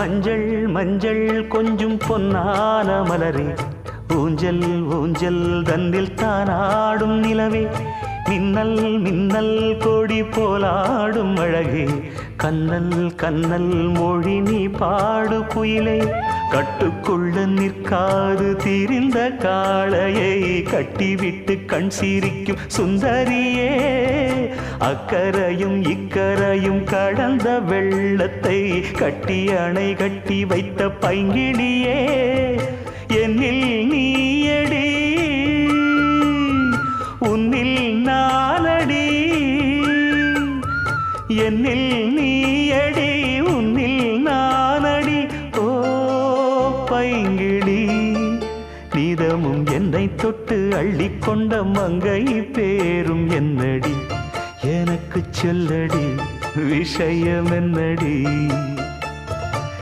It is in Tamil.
மஞ்சள் மஞ்சள் கொஞ்சம் பொன்னான மலரே, ஊஞ்சல் ஊஞ்சல் தன்னில் தானாடும் நிலவே, மின்னல் மின்னல் கொடி போலாடும் அழகே, கண்ணல் கண்ணல் மொழி நீ பாடு குயிலே, கட்டுக்குள்ள நிற்காது திரிந்த காளையை கட்டிவிட்டு கண் சிரிக்கும் சுந்தரியே, அக்கரையும் இக்கரையும் கடந்த வெள்ளத்தை கட்டி அணை கட்டி வைத்த பைங்கிளியே, என்னில் நீயடி உன்னில் நானடி, என்னில் நீயடி உன்னில் நானடி. ஓ பைங்கிளி, நீதமும் என்னை தொட்டு அள்ளிக்கொண்ட மங்கை பேரும் என்னடி, எனக்கு சொல்லடி விஷயம் என்னடி.